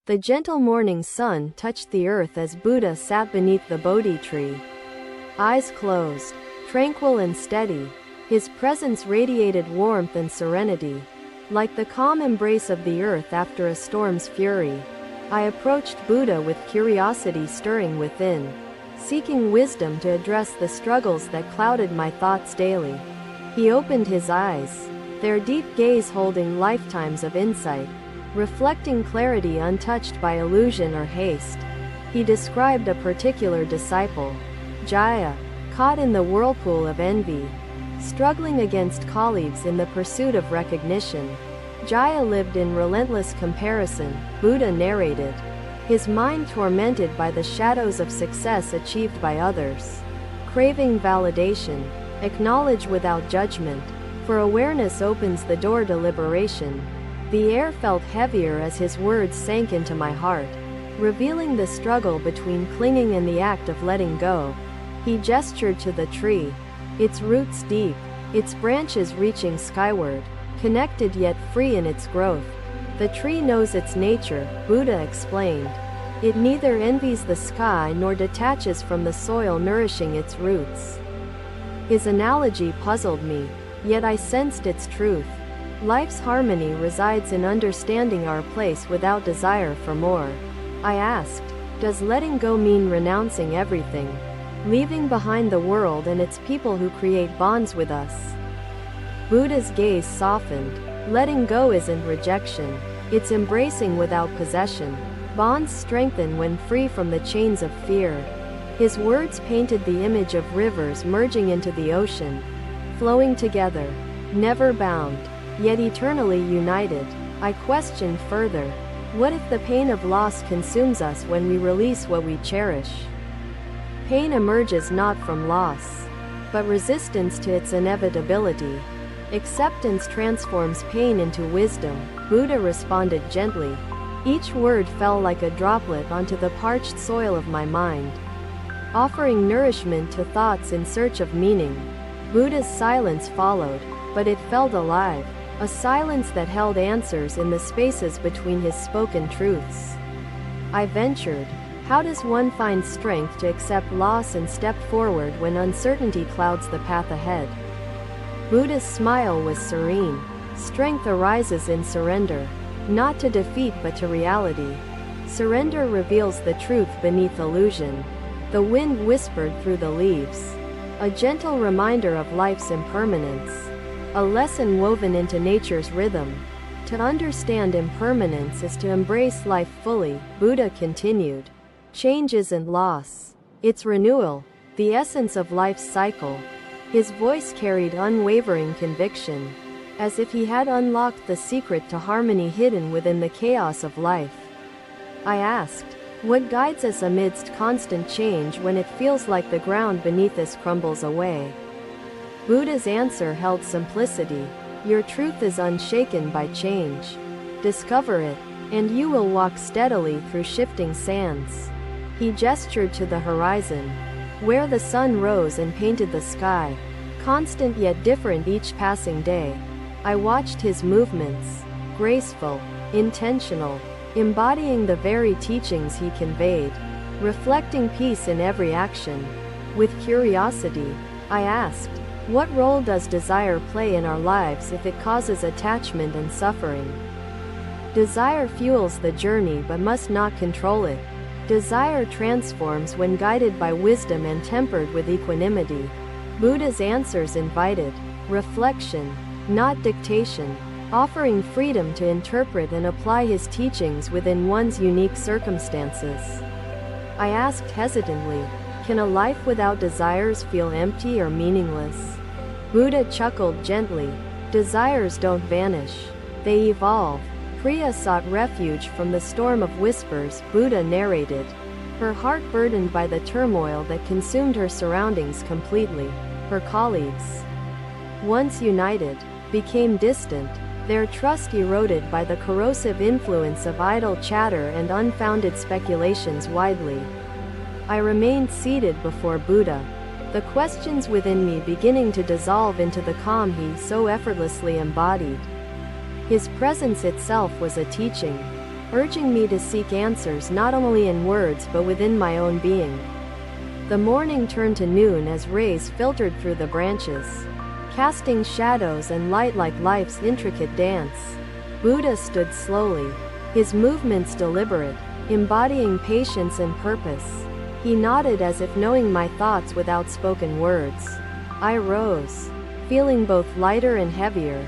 The gentle morning sun touched the earth as Buddha sat beneath the Bodhi tree. Eyes closed, tranquil and steady, his presence radiated warmth and serenity, like the calm embrace of the earth after a storm's fury. I approached Buddha with curiosity stirring within, seeking wisdom to address the struggles that clouded my thoughts daily. He opened his eyes, their deep gaze holding lifetimes of insight, reflecting clarity untouched by illusion or haste. He described a particular disciple, Jaya, caught in the whirlpool of envy, struggling against colleagues in the pursuit of recognition. Jaya lived in relentless comparison, Buddha narrated, his mind tormented by the shadows of success achieved by others. Craving validation, acknowledge without judgment, for awareness opens the door to liberation. The air felt heavier as his words sank into my heart, revealing the struggle between clinging and the act of letting go. He gestured to the tree, its roots deep, its branches reaching skyward, connected yet free in its growth. The tree knows its nature, Buddha explained. It neither envies the sky nor detaches from the soil nourishing its roots. His analogy puzzled me, yet I sensed its truth. Life's harmony resides in understanding our place without desire for more. I asked, does letting go mean renouncing everything, leaving behind the world and its people who create bonds with us? Buddha's gaze softened. Letting go isn't rejection, it's embracing without possession. Bonds strengthen when free from the chains of fear. His words painted the image of rivers merging into the ocean, flowing together, never bound, yet eternally united. I questioned further. What if the pain of loss consumes us when we release what we cherish? Pain emerges not from loss, but resistance to its inevitability. Acceptance transforms pain into wisdom, Buddha responded gently. Each word fell like a droplet onto the parched soil of my mind, offering nourishment to thoughts in search of meaning. Buddha's silence followed, but it felt alive, a silence that held answers in the spaces between his spoken truths. I ventured, how does one find strength to accept loss and step forward when uncertainty clouds the path ahead? Buddha's smile was serene. Strength arises in surrender, not to defeat but to reality. Surrender reveals the truth beneath illusion. The wind whispered through the leaves, a gentle reminder of life's impermanence, a lesson woven into nature's rhythm. To understand impermanence is to embrace life fully, Buddha continued. Change isn't loss, it's renewal, the essence of life's cycle. His voice carried unwavering conviction, as if he had unlocked the secret to harmony hidden within the chaos of life. I asked, what guides us amidst constant change when it feels like the ground beneath us crumbles away? Buddha's answer held simplicity. Your truth is unshaken by change. Discover it, and you will walk steadily through shifting sands. He gestured to the horizon, where the sun rose and painted the sky, constant yet different each passing day. I watched his movements, graceful, intentional, embodying the very teachings he conveyed, reflecting peace in every action. With curiosity, I asked, what role does desire play in our lives if it causes attachment and suffering? Desire fuels the journey but must not control it. Desire transforms when guided by wisdom and tempered with equanimity. Buddha's answers invited reflection, not dictation, offering freedom to interpret and apply his teachings within one's unique circumstances. I asked hesitantly, can a life without desires feel empty or meaningless? Buddha chuckled gently. Desires don't vanish, they evolve. Priya sought refuge from the storm of whispers, Buddha narrated, her heart burdened by the turmoil that consumed her surroundings completely. Her colleagues, once united, became distant, their trust eroded by the corrosive influence of idle chatter and unfounded speculations widely. I remained seated before Buddha, the questions within me beginning to dissolve into the calm he so effortlessly embodied. His presence itself was a teaching, urging me to seek answers not only in words but within my own being. The morning turned to noon as rays filtered through the branches, casting shadows and light like life's intricate dance. Buddha stood slowly, his movements deliberate, embodying patience and purpose. He nodded as if knowing my thoughts without spoken words. I rose, feeling both lighter and heavier,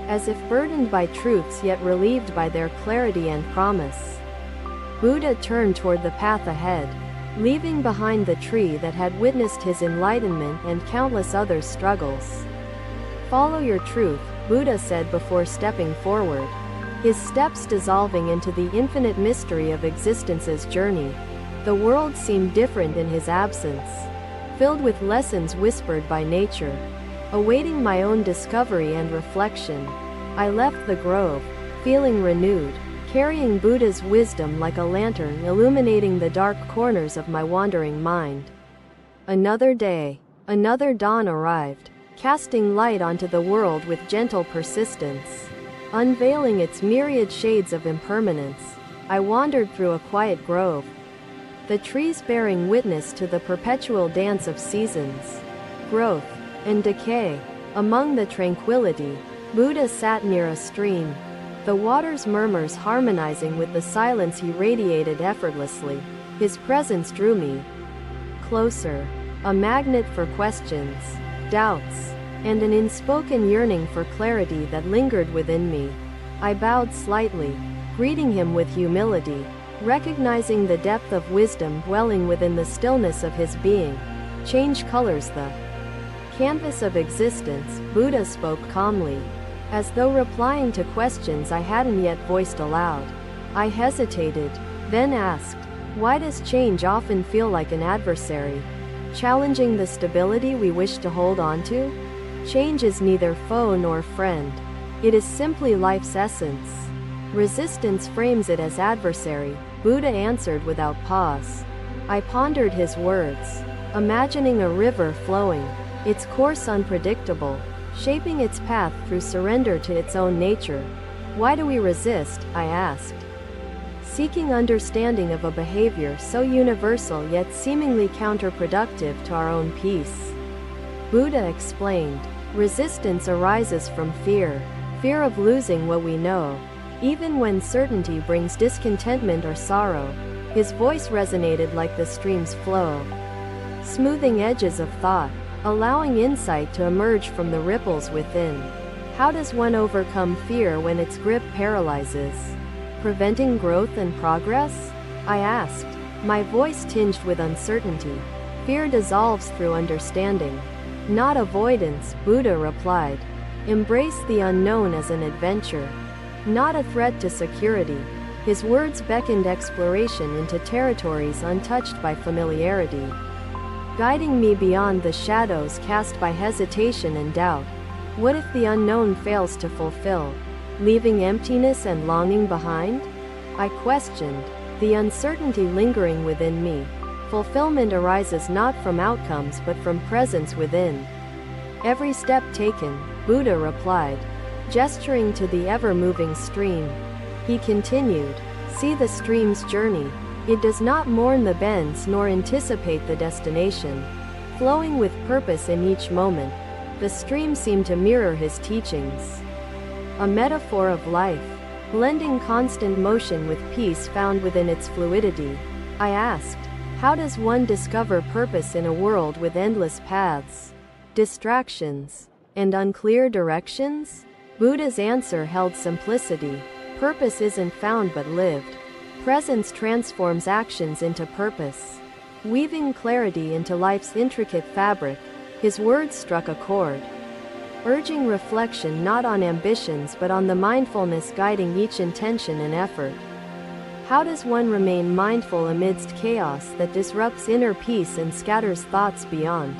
as if burdened by truths yet relieved by their clarity and promise. Buddha turned toward the path ahead, leaving behind the tree that had witnessed his enlightenment and countless other struggles. "Follow your truth," Buddha said before stepping forward, his steps dissolving into the infinite mystery of existence's journey. The world seemed different in his absence, filled with lessons whispered by nature. Awaiting my own discovery and reflection, I left the grove, feeling renewed, carrying Buddha's wisdom like a lantern illuminating the dark corners of my wandering mind. Another day, another dawn arrived, casting light onto the world with gentle persistence. Unveiling its myriad shades of impermanence, I wandered through a quiet grove, the trees bearing witness to the perpetual dance of seasons, growth, and decay. Among the tranquility, Buddha sat near a stream, the water's murmurs harmonizing with the silence he radiated effortlessly. His presence drew me closer, a magnet for questions, doubts, and an unspoken yearning for clarity that lingered within me. I bowed slightly, greeting him with humility, recognizing the depth of wisdom dwelling within the stillness of his being. "Change colors the canvas of existence," Buddha spoke calmly, as though replying to questions I hadn't yet voiced aloud. I hesitated, then asked, "Why does change often feel like an adversary, challenging the stability we wish to hold on to?" Change is neither foe nor friend. It is simply life's essence. Resistance frames it as adversary, Buddha answered without pause. I pondered his words, imagining a river flowing, its course unpredictable, shaping its path through surrender to its own nature. "Why do we resist?" I asked, seeking understanding of a behavior so universal yet seemingly counterproductive to our own peace. Buddha explained, "Resistance arises from fear, fear of losing what we know, even when certainty brings discontentment or sorrow." His voice resonated like the stream's flow, smoothing edges of thought, allowing insight to emerge from the ripples within. How does one overcome fear when its grip paralyzes, preventing growth and progress? I asked, my voice tinged with uncertainty. "Fear dissolves through understanding, not avoidance," Buddha replied. "Embrace the unknown as an adventure, not a threat to security." His words beckoned exploration into territories untouched by familiarity, guiding me beyond the shadows cast by hesitation and doubt. What if the unknown fails to fulfill, leaving emptiness and longing behind? I questioned, the uncertainty lingering within me. Fulfillment arises not from outcomes but from presence within. "Every step taken," Buddha replied, gesturing to the ever-moving stream. He continued, "See the stream's journey. It does not mourn the bends nor anticipate the destination, flowing with purpose in each moment." The stream seemed to mirror his teachings, a metaphor of life, blending constant motion with peace found within its fluidity. I asked, how does one discover purpose in a world with endless paths, distractions, and unclear directions? Buddha's answer held simplicity. Purpose isn't found but lived. Presence transforms actions into purpose, weaving clarity into life's intricate fabric. His words struck a chord, urging reflection not on ambitions but on the mindfulness guiding each intention and effort. How does one remain mindful amidst chaos that disrupts inner peace and scatters thoughts beyond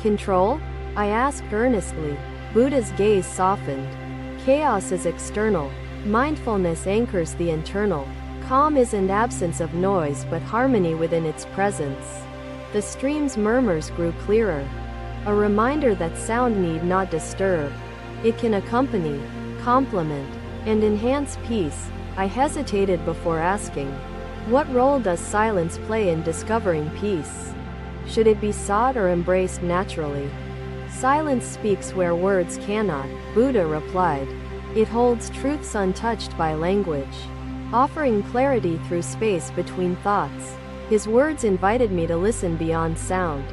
control? I asked earnestly. Buddha's gaze softened. Chaos is external. Mindfulness anchors the internal. Calm isn't absence of noise but harmony within its presence. The stream's murmurs grew clearer, a reminder that sound need not disturb. It can accompany, complement, and enhance peace. I hesitated before asking, what role does silence play in discovering peace? Should it be sought or embraced naturally? Silence speaks where words cannot, Buddha replied. It holds truths untouched by language, offering clarity through space between thoughts. His words invited me to listen beyond sound,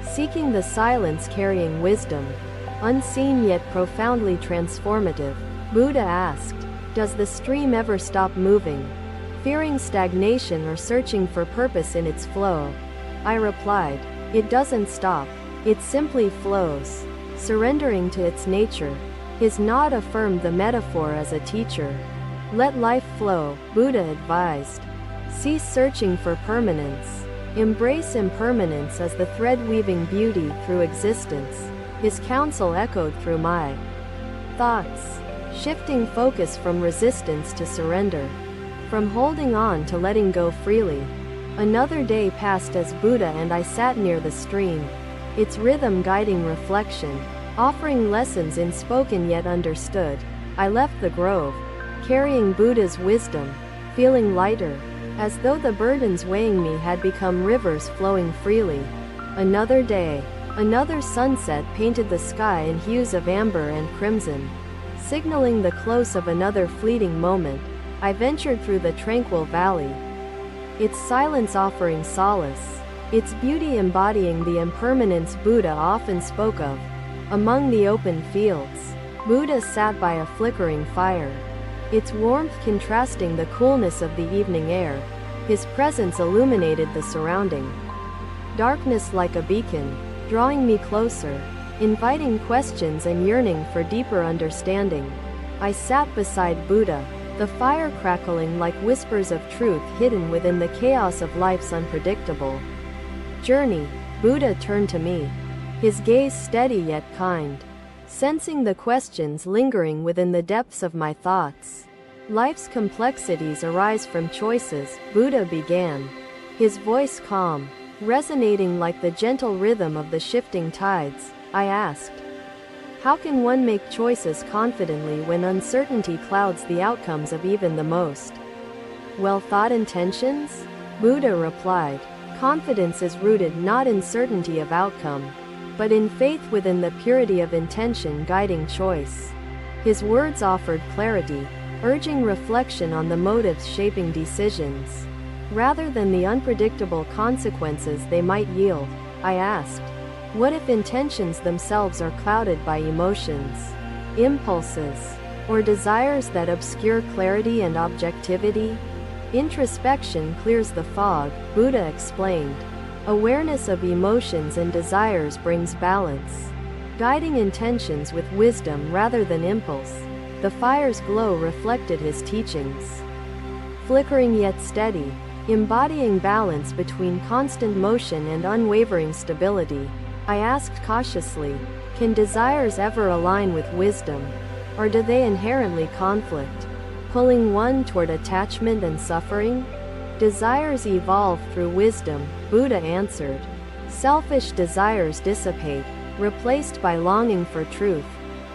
seeking the silence carrying wisdom, unseen yet profoundly transformative. Buddha asked, does the stream ever stop moving, fearing stagnation or searching for purpose in its flow? I replied, it doesn't stop, it simply flows, surrendering to its nature. His nod affirmed the metaphor as a teacher. Let life flow, Buddha advised. Cease searching for permanence. Embrace impermanence as the thread weaving beauty through existence. His counsel echoed through my thoughts, shifting focus from resistance to surrender, from holding on to letting go freely. Another day passed as Buddha and I sat near the stream, its rhythm guiding reflection, offering lessons unspoken yet understood. I left the grove, carrying Buddha's wisdom, feeling lighter, as though the burdens weighing me had become rivers flowing freely. Another day, another sunset painted the sky in hues of amber and crimson, signaling the close of another fleeting moment. I ventured through the tranquil valley, its silence offering solace, its beauty embodying the impermanence Buddha often spoke of. Among the open fields, Buddha sat by a flickering fire, its warmth contrasting the coolness of the evening air. His presence illuminated the surrounding darkness like a beacon, drawing me closer, inviting questions and yearning for deeper understanding. I sat beside Buddha, the fire crackling like whispers of truth hidden within the chaos of life's unpredictable journey. Buddha turned to me, his gaze steady yet kind, sensing the questions lingering within the depths of my thoughts. Life's complexities arise from choices, Buddha began, his voice calm, resonating like the gentle rhythm of the shifting tides. I asked, how can one make choices confidently when uncertainty clouds the outcomes of even the most well-thought intentions? Buddha replied, confidence is rooted not in certainty of outcome, but in faith within the purity of intention guiding choice. His words offered clarity, urging reflection on the motives shaping decisions, rather than the unpredictable consequences they might yield. I asked, what if intentions themselves are clouded by emotions, impulses, or desires that obscure clarity and objectivity? Introspection clears the fog, Buddha explained. Awareness of emotions and desires brings balance, guiding intentions with wisdom rather than impulse. The fire's glow reflected his teachings, flickering yet steady, embodying balance between constant motion and unwavering stability. I asked cautiously, can desires ever align with wisdom, or do they inherently conflict, pulling one toward attachment and suffering? Desires evolve through wisdom, Buddha answered. Selfish desires dissipate, replaced by longing for truth,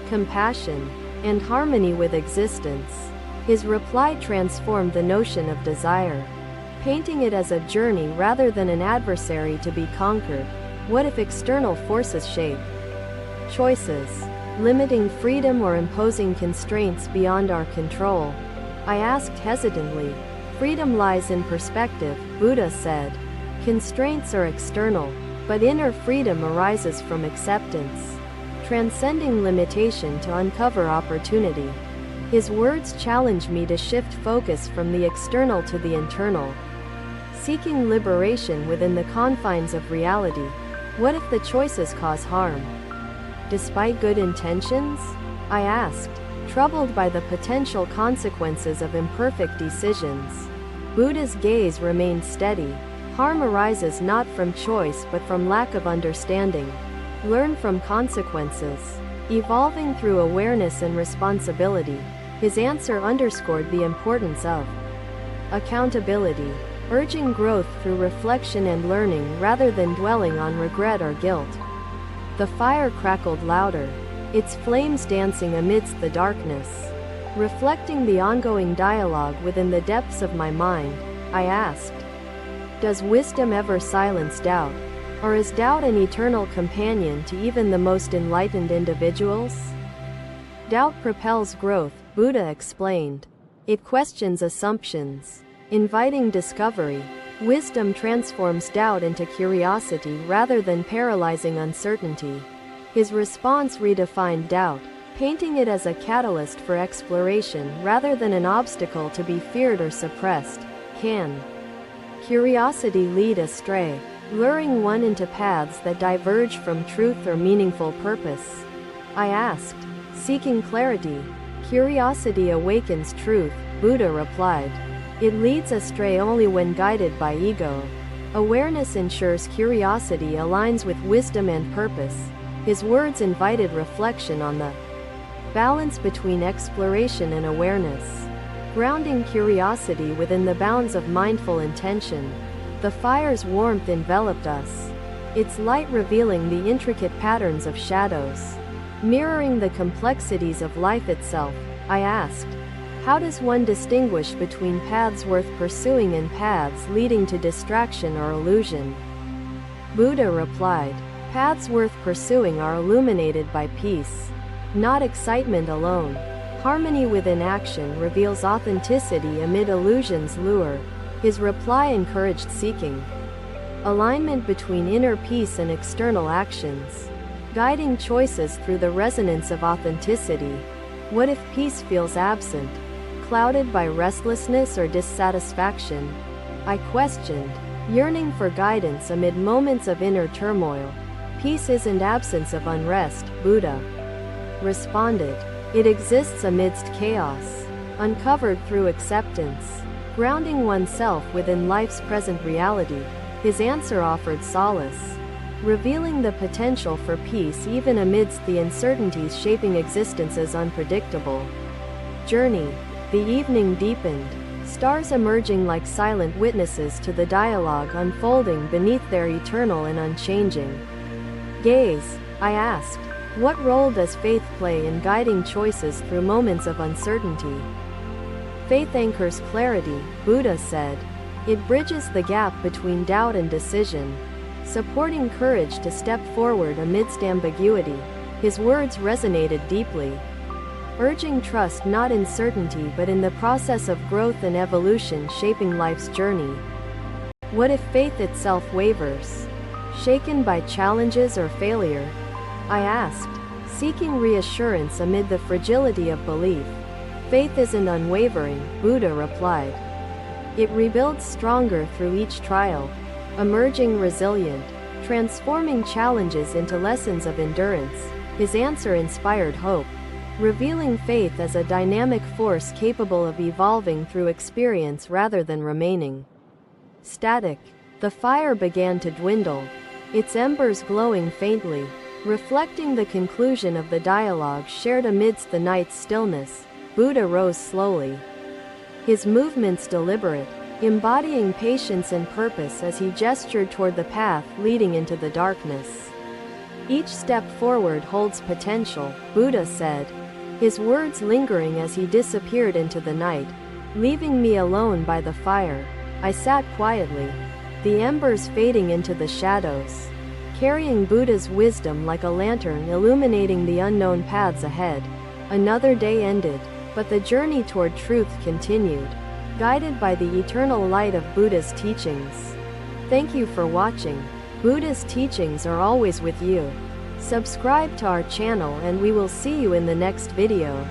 compassion, and harmony with existence. His reply transformed the notion of desire, painting it as a journey rather than an adversary to be conquered. What if external forces shape choices, limiting freedom or imposing constraints beyond our control? I asked hesitantly. Freedom lies in perspective, Buddha said. Constraints are external, but inner freedom arises from acceptance, transcending limitation to uncover opportunity. His words challenged me to shift focus from the external to the internal, seeking liberation within the confines of reality. What if the choices cause harm, despite good intentions? I asked, troubled by the potential consequences of imperfect decisions. Buddha's gaze remained steady. Harm arises not from choice but from lack of understanding. Learn from consequences, evolving through awareness and responsibility. His answer underscored the importance of accountability, urging growth through reflection and learning rather than dwelling on regret or guilt. The fire crackled louder, its flames dancing amidst the darkness. Reflecting the ongoing dialogue within the depths of my mind, I asked, does wisdom ever silence doubt? Or is doubt an eternal companion to even the most enlightened individuals? Doubt propels growth, Buddha explained. It questions assumptions, inviting discovery. Wisdom transforms doubt into curiosity rather than paralyzing uncertainty. His response redefined doubt, painting it as a catalyst for exploration rather than an obstacle to be feared or suppressed. Can curiosity lead astray, luring one into paths that diverge from truth or meaningful purpose? I asked, seeking clarity. Curiosity awakens truth, Buddha replied. It leads astray only when guided by ego. Awareness ensures curiosity aligns with wisdom and purpose. His words invited reflection on the balance between exploration and awareness, grounding curiosity within the bounds of mindful intention. The fire's warmth enveloped us, its light revealing the intricate patterns of shadows, mirroring the complexities of life itself. I asked, how does one distinguish between paths worth pursuing and paths leading to distraction or illusion? Buddha replied, paths worth pursuing are illuminated by peace, not excitement alone. Harmony within action reveals authenticity amid illusion's lure. His reply encouraged seeking alignment between inner peace and external actions, guiding choices through the resonance of authenticity. What if peace feels absent, clouded by restlessness or dissatisfaction? I questioned, yearning for guidance amid moments of inner turmoil. Peace isn't absence of unrest, Buddha responded. It exists amidst chaos, uncovered through acceptance, grounding oneself within life's present reality. His answer offered solace, revealing the potential for peace even amidst the uncertainties shaping existence's unpredictable journey. The evening deepened, stars emerging like silent witnesses to the dialogue unfolding beneath their eternal and unchanging gaze. I asked, what role does faith play in guiding choices through moments of uncertainty? Faith anchors clarity, Buddha said. It bridges the gap between doubt and decision, supporting courage to step forward amidst ambiguity. His words resonated deeply, urging trust not in certainty but in the process of growth and evolution shaping life's journey. What if faith itself wavers, shaken by challenges or failure? I asked, seeking reassurance amid the fragility of belief. Faith isn't unwavering, Buddha replied. It rebuilds stronger through each trial, emerging resilient, transforming challenges into lessons of endurance. His answer inspired hope, revealing faith as a dynamic force capable of evolving through experience rather than remaining static. The fire began to dwindle, its embers glowing faintly, reflecting the conclusion of the dialogue shared amidst the night's stillness. Buddha rose slowly, his movements deliberate, embodying patience and purpose as he gestured toward the path leading into the darkness. Each step forward holds potential, Buddha said, his words lingering as he disappeared into the night, leaving me alone by the fire. I sat quietly, the embers fading into the shadows, carrying Buddha's wisdom like a lantern illuminating the unknown paths ahead. Another day ended, but the journey toward truth continued, guided by the eternal light of Buddha's teachings. Thank you for watching. Buddha's teachings are always with you. Subscribe to our channel and we will see you in the next video.